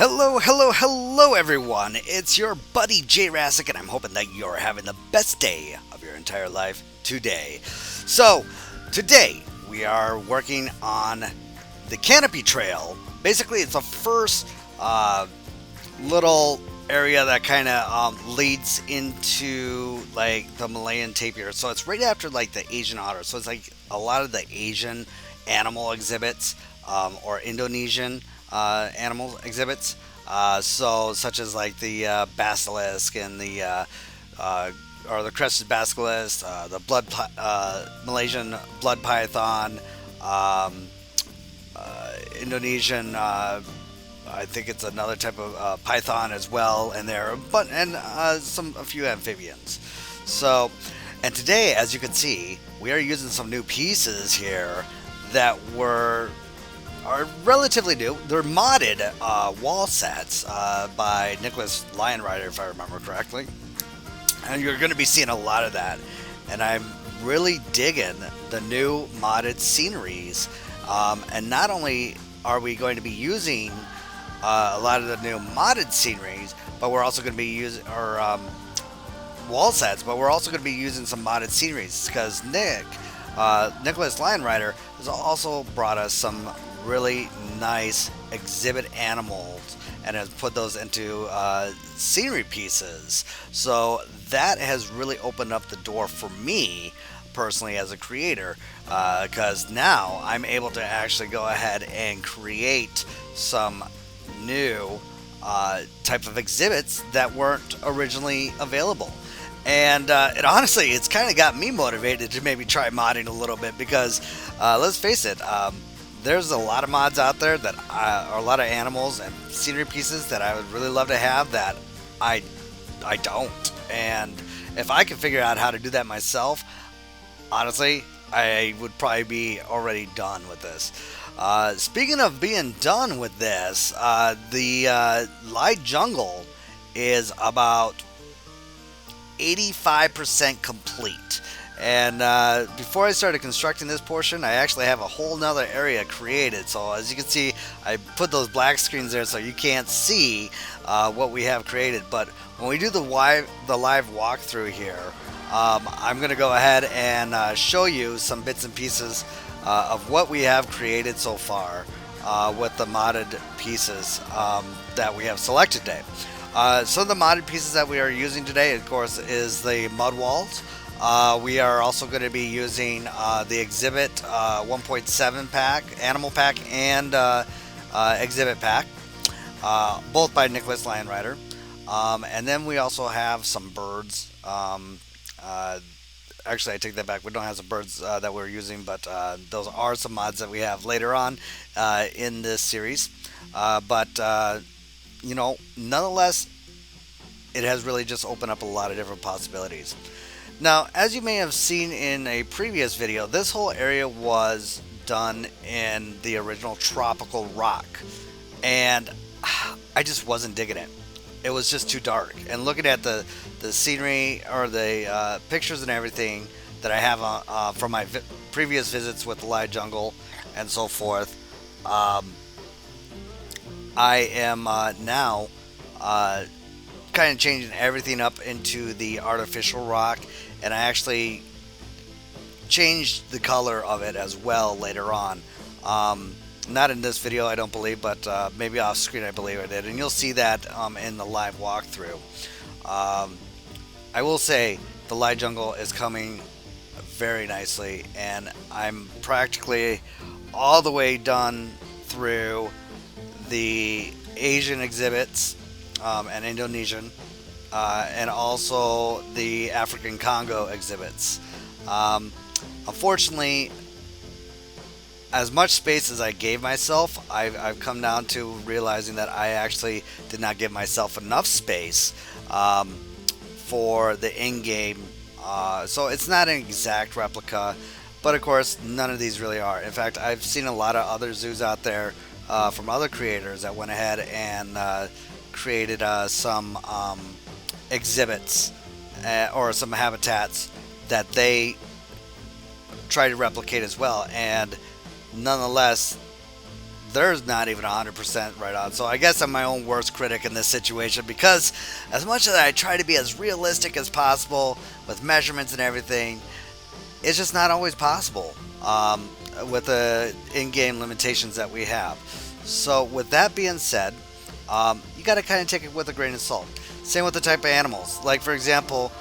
Hello, hello, hello, everyone. It's your buddy Jay Rassick, and I'm hoping that you're having the best day of your entire life today. So, today we are working on the Canopy Trail. Basically, it's the first little area that kind of leads into like the Malayan tapir. So it's right after like the Asian otter. So it's like a lot of the Asian animal exhibits or Indonesian animal exhibits. So such as like the basilisk and the or the crested basilisk, the Malaysian blood python, Indonesian. I think it's another type of python as well, and there, but and a few amphibians. So, and today, as you can see, we are using some new pieces here that are relatively new. They're modded wall sets by Nicholas Lionrider, if I remember correctly, and you're going to be seeing a lot of that. And I'm really digging the new modded sceneries, and not only are we going to be using a lot of the new modded sceneries, but we're also going to be using our wall sets, but we're also going to be using some modded sceneries because Nicholas Lionrider has also brought us some really nice exhibit animals and has put those into scenery pieces. So that has really opened up the door for me personally as a creator, because now I'm able to actually go ahead and create some new type of exhibits that weren't originally available. And it honestly, it's kind of got me motivated to maybe try modding a little bit because let's face it, there's a lot of mods out there that are a lot of animals and scenery pieces that I would really love to have that I don't. And if I could figure out how to do that myself, honestly, I would probably be already done with this. Speaking of being done with this, the light jungle is about 85% complete. And before I started constructing this portion, I actually have a whole nother area created. So as you can see, I put those black screens there so you can't see what we have created. But when we do the live walkthrough here, I'm going to go ahead and show you some bits and pieces of what we have created so far with the modded pieces that we have selected today. Some of the modded pieces that we are using today, of course, is the mud walls. We are also going to be using the Exhibit 1.7 pack, Animal Pack, and Exhibit Pack, both by Nicholas Lionrider. And then we also have some birds. Actually, I take that back. We don't have some birds that we're using, but those are some mods that we have later on in this series. But nonetheless, it has really just opened up a lot of different possibilities. Now, as you may have seen in a previous video, this whole area was done in the original tropical rock, and I just wasn't digging it. It was just too dark. And looking at the scenery or the pictures and everything that I have from my previous visits with the light jungle and so forth, I am now kind of changing everything up into the artificial rock, and I actually changed the color of it as well later on. Not in this video, I don't believe, but maybe off screen I believe I did, and you'll see that in the live walkthrough. I will say the light jungle is coming very nicely, and I'm practically all the way done through the Asian exhibits and Indonesian, and also the African Congo exhibits. Unfortunately, as much space as I gave myself, I've come down to realizing that I actually did not give myself enough space for the in-game. So it's not an exact replica, but of course none of these really are. In fact, I've seen a lot of other zoos out there from other creators that went ahead and created some exhibits or some habitats that they try to replicate as well, and nonetheless there's not even 100% right on. So I guess I'm my own worst critic in this situation, because as much as I try to be as realistic as possible with measurements and everything, it's just not always possible with the in-game limitations that we have. So with that being said, you got to kind of take it with a grain of salt. Same with the type of animals. Like for example,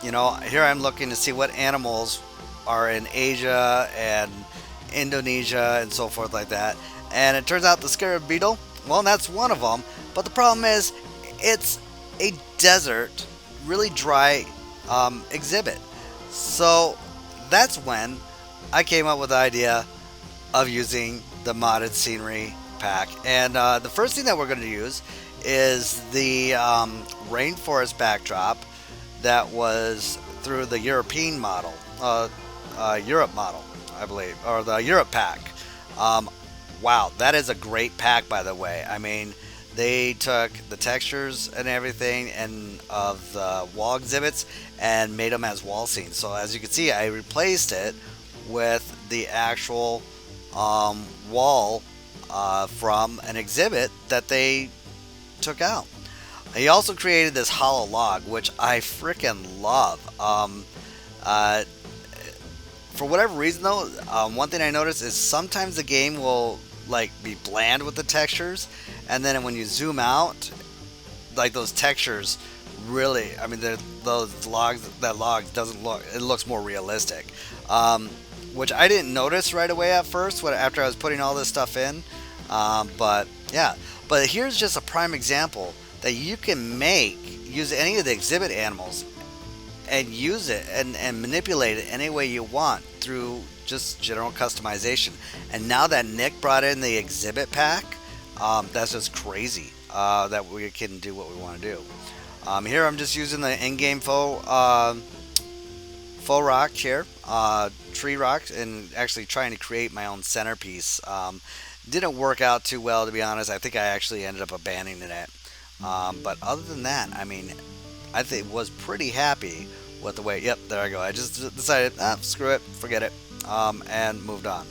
you know, here I'm looking to see what animals are in Asia and Indonesia and so forth like that. And it turns out the scarab beetle, well, that's one of them. But the problem is, it's a desert, really dry exhibit. So that's when I came up with the idea of using the modded scenery pack. And the first thing that we're going to use is the Rainforest backdrop that was through the European model, Europe model, I believe, or the Europe pack. Wow, that is a great pack, by the way. I mean, they took the textures and everything and of the wall exhibits and made them as wall scenes. So as you can see, I replaced it with the actual wall from an exhibit that they took out. He also created this hollow log, which I freaking love. For whatever reason though, one thing I noticed is sometimes the game will like be bland with the textures, and then when you zoom out, like those textures really, I mean, those logs, that log doesn't look, it looks more realistic, which I didn't notice right away at first after I was putting all this stuff in. But yeah, but here's just a prime example that you can use any of the exhibit animals and use it and manipulate it any way you want through just general customization. And now that Nick brought in the exhibit pack, that's just crazy that we can do what we want to do. Here I'm just using the in-game faux rock here, tree rocks, and actually trying to create my own centerpiece. Didn't work out too well, to be honest. I think I actually ended up abandoning it. But other than that, I mean, I think was pretty happy with the way. Yep, there I go. I just decided, screw it, forget it, and moved on.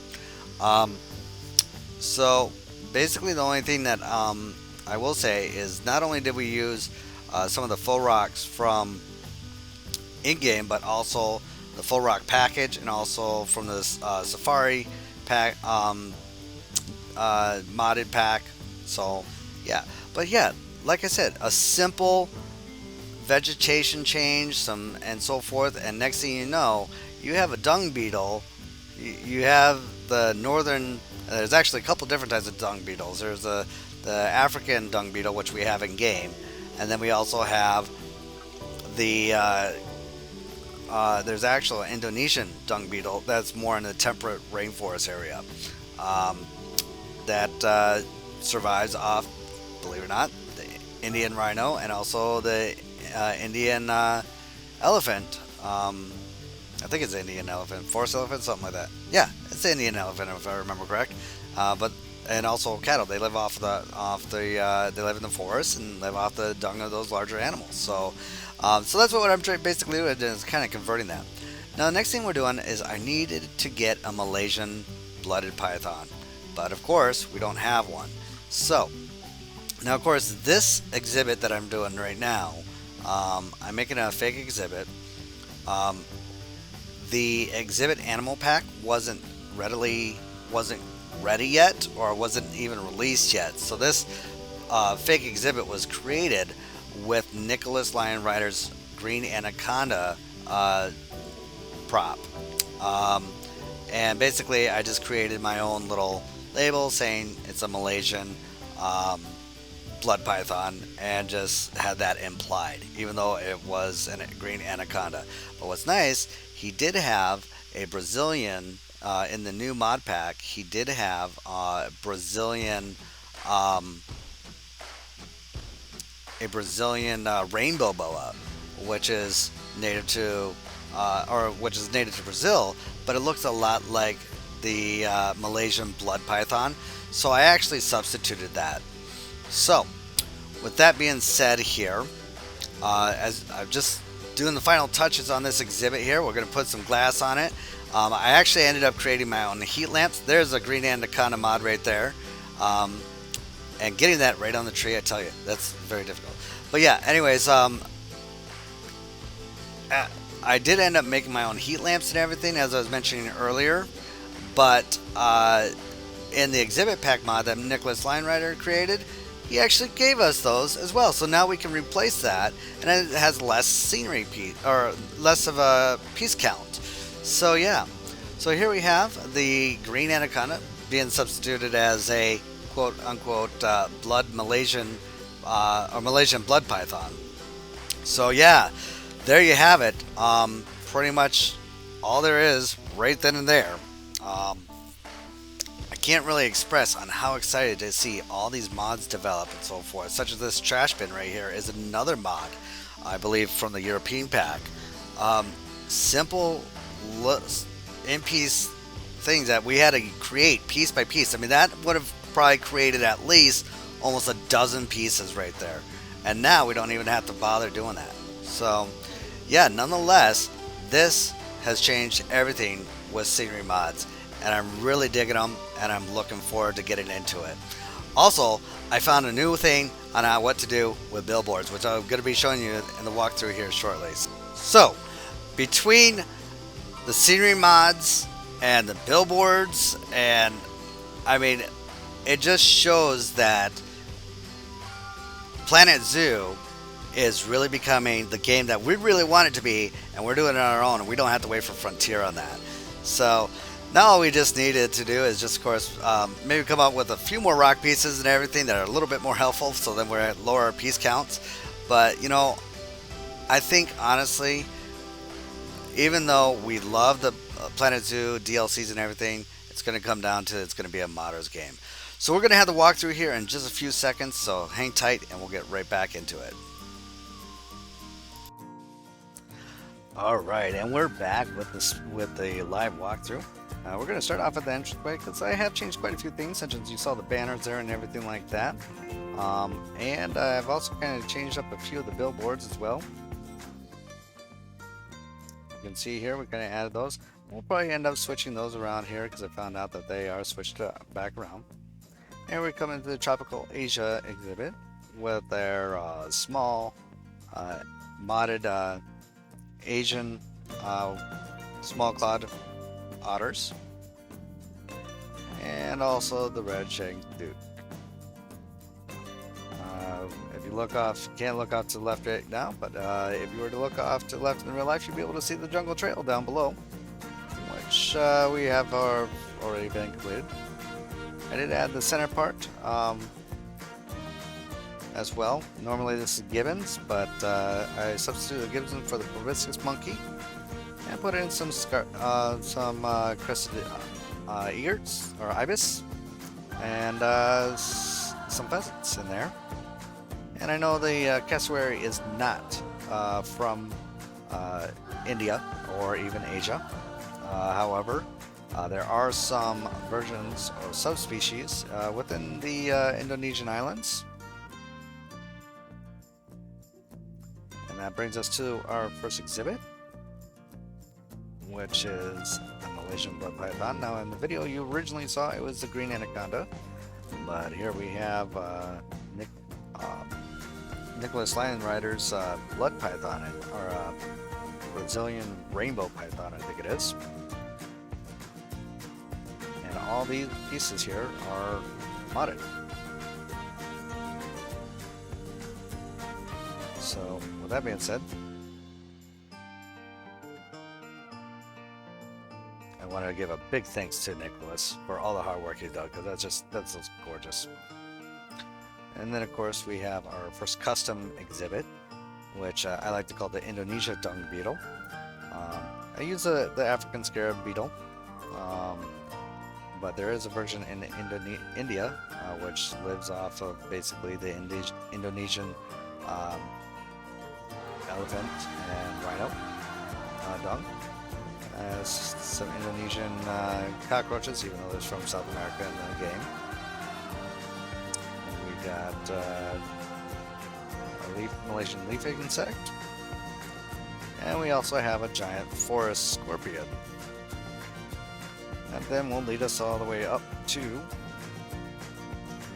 So basically, the only thing that I will say is not only did we use some of the faux rocks from in-game, but also the faux rock package, and also from the Safari pack, modded pack. So yeah, but yeah, like I said, a simple vegetation change, and so forth, and next thing you know, you have a dung beetle. You have the northern. There's actually a couple different types of dung beetles. There's the African dung beetle, which we have in game, and then we also have the there's actual Indonesian dung beetle that's more in the temperate rainforest area, that survives off, believe it or not, the Indian rhino and also the Indian elephant. I think it's Indian elephant, forest elephant, something like that. Yeah, it's the Indian elephant if I remember correct. And also cattle. They live they live in the forest and live off the dung of those larger animals. So that's what I'm basically doing, is kind of converting that. Now the next thing we're doing is I needed to get a Malaysian blooded python, but of course we don't have one. So now of course this exhibit that I'm doing right now, I'm making a fake exhibit. The exhibit animal pack wasn't ready yet, or wasn't even released yet. So this fake exhibit was created with Nicholas Lionrider's green anaconda prop, and basically I just created my own little label saying it's a Malaysian blood python, and just had that implied, even though it was a green anaconda. But what's nice, he did have a Brazilian in the new mod pack. He did have a Brazilian rainbow boa, which is native to Brazil, but it looks a lot like the Malaysian blood python. So I actually substituted that. So with that being said, here, as I'm just doing the final touches on this exhibit here, we're going to put some glass on it. I actually ended up creating my own heat lamps. There's a green anaconda mod right there. And getting that right on the tree, I tell you, that's very difficult. But yeah, anyways, I did end up making my own heat lamps and everything, as I was mentioning earlier. But in the exhibit pack mod that Nicholas Lionrider created, he actually gave us those as well. So now we can replace that, and it has less scenery piece, or less of a piece count. So yeah, so here we have the green anaconda being substituted as a quote-unquote blood Malaysian or Malaysian blood python. So yeah, there you have it. Pretty much all there is right then and there. I can't really express on how excited to see all these mods develop and so forth, such as this trash bin right here is another mod, I believe, from the European pack. Simple in-piece things that we had to create piece by piece. I mean, that would have probably created at least almost a dozen pieces right there, and now we don't even have to bother doing that. So yeah, nonetheless, this has changed everything with scenery mods, and I'm really digging them, and I'm looking forward to getting into it. Also, I found a new thing on what to do with billboards, which I'm going to be showing you in the walkthrough here shortly. So between the scenery mods and the billboards, and I mean, it just shows that Planetzoo is really becoming the game that we really want it to be, and we're doing it on our own, and we don't have to wait for Frontier on that. So now all we just needed to do is just, of course, maybe come up with a few more rock pieces and everything that are a little bit more helpful, so then we're at lower piece counts. But you know, I think honestly, even though we love the Planetzoo DLCs and everything, it's going to come down to it's going to be a modders game. So we're going to have the walkthrough here in just a few seconds, so hang tight and we'll get right back into it. Alright, and we're back with the live walkthrough. We're going to start off at the entryway, because I have changed quite a few things, such as you saw the banners there and everything like that. And I've also kind of changed up a few of the billboards as well. You can see here we kind of added those. We'll probably end up switching those around here, because I found out that they are switched back around. And we come into the Tropical Asia exhibit with their small modded Asian small clawed otters, and also the red shaggy dude. If you look off, you can't look off to the left right now, but if you were to look off to the left in real life, you'd be able to see the jungle trail down below, which we have already been completed. I did add the center part as well. Normally this is gibbons, but I substituted the gibbon for the proboscis monkey and put in some crested ears or ibis and some pheasants in there. And I know the cassowary is not from India or even Asia. However, there are some versions or subspecies within the Indonesian islands. And that brings us to our first exhibit, which is a Malaysian blood python. Now in the video you originally saw, it was the green anaconda, but here we have Nicholas Lionrider's blood python, or Brazilian rainbow python, I think it is. And all these pieces here are modded. So with that being said, I wanted to give a big thanks to Nicholas for all the hard work he did, because that's just gorgeous. And then of course we have our first custom exhibit, which I like to call the Indonesia dung beetle. I use the African scarab beetle, but there is a version in India which lives off of basically the Indonesian elephant and rhino dung. Some Indonesian cockroaches, even though they're from South America in the game. And we got a Malaysian leaf insect. And we also have a giant forest scorpion. And then we'll lead us all the way up to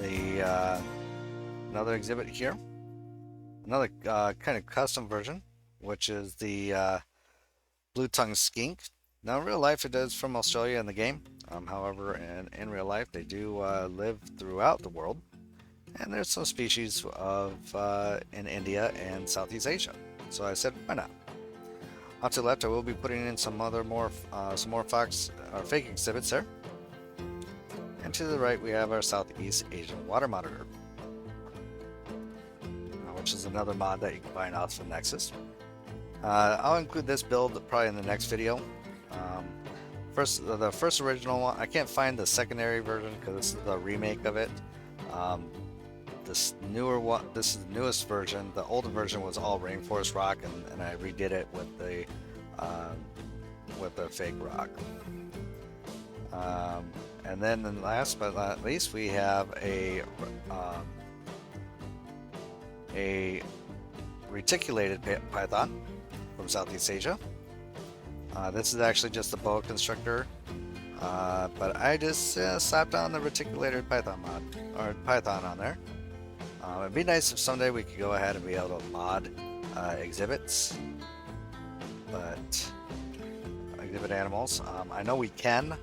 the another exhibit here. Another kind of custom version, which is the blue-tongued skink. Now, in real life, it is from Australia in the game. However, in real life, they do live throughout the world. And there's some species of in India and Southeast Asia. So I said, why not? On to the left, I will be putting in some more fox or fake exhibits there. And to the right, we have our Southeast Asian water monitor, which is another mod that you can find off of Nexus. I'll include this build probably in the next video. The first original one, I can't find the secondary version because this is the remake of it. This newer one, this is the newest version. The older version was all Rainforest rock, and I redid it with the fake rock. And then last but not least, we have a reticulated python from Southeast Asia. This is actually just a boa constrictor, but I just slapped on the reticulated python mod, or python on there. It'd be nice if someday we could go ahead and be able to mod exhibits, but exhibit animals. I know we can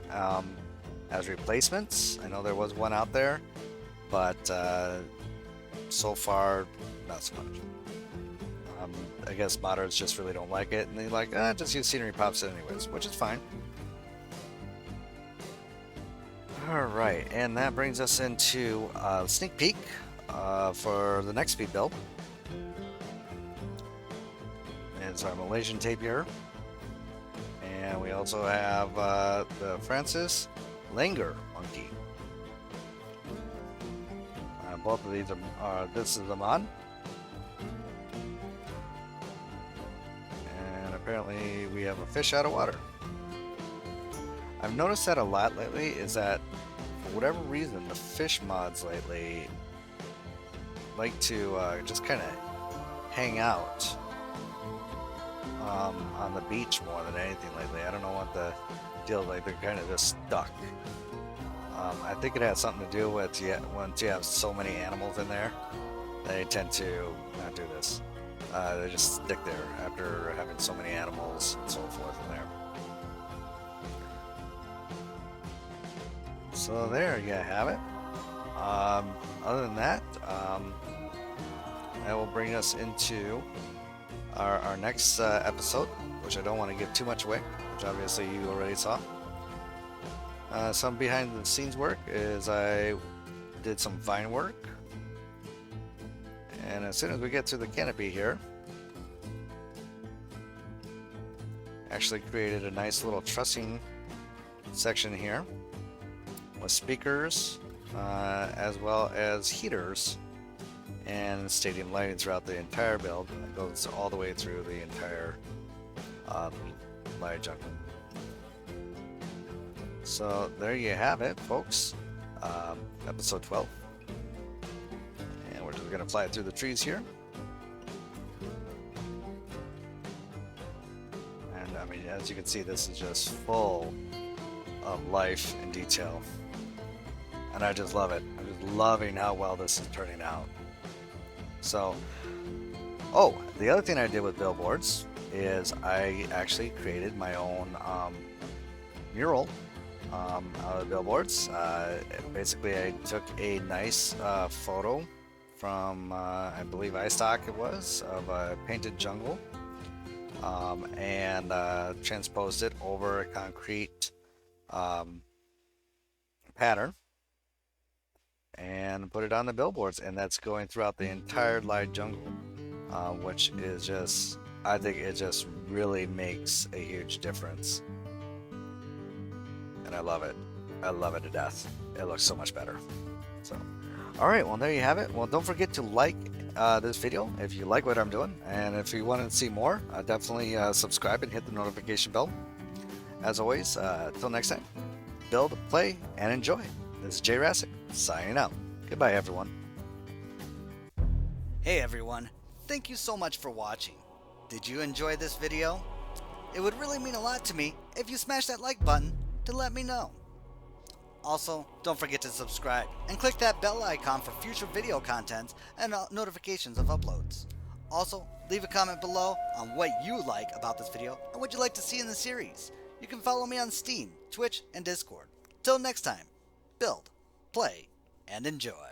as replacements. I know there was one out there, but so far, not so much. I guess modders just really don't like it, and they like, just use scenery pops anyways, which is fine. Alright, and that brings us into a sneak peek for the next speed build. It's our Malaysian tapir. And we also have the Francois Langur monkey. Both of these are this is the mod. And apparently we have a fish out of water. I've noticed that a lot lately, is that for whatever reason the fish mods lately like to just kind of hang out on the beach more than anything lately. I don't know what the deal is, like they're kind of just stuck. I think it has something to do with once you have so many animals in there, they tend to not do this. They just stick there after having so many animals and so forth in there. So there you have it. Other than that, that will bring us into our next episode, which I don't want to give too much away, which obviously you already saw. Some behind the scenes work is I did some vine work, and as soon as we get to the canopy here, actually created a nice little trussing section here with speakers as well as heaters and stadium lighting throughout the entire build. It goes all the way through the entire light jungle. So there you have it, folks. Episode 12. And we're just going to fly it through the trees here. And I mean, as you can see, this is just full of life and detail. And I just love it. I'm just loving how well this is turning out. So, oh, the other thing I did with billboards is I actually created my own mural out of billboards. Basically, I took a nice photo from, I believe iStock it was, of a painted jungle, and transposed it over a concrete pattern and put it on the billboards, and that's going throughout the entire live jungle, which is just, I think it just really makes a huge difference, and I love it. I love it to death. It looks so much better. So, all right, well, there you have it. Well, don't forget to like this video if you like what I'm doing, and if you want to see more, definitely subscribe and hit the notification bell. As always, till next time, build, play, and enjoy. This is Jay Rassick, signing out. Goodbye, everyone. Hey everyone, thank you so much for watching. Did you enjoy this video? It would really mean a lot to me if you smash that like button to let me know. Also, don't forget to subscribe and click that bell icon for future video content and notifications of uploads. Also, leave a comment below on what you like about this video and what you'd like to see in the series. You can follow me on Steam, Twitch, and Discord. Till next time, build, play, and enjoy.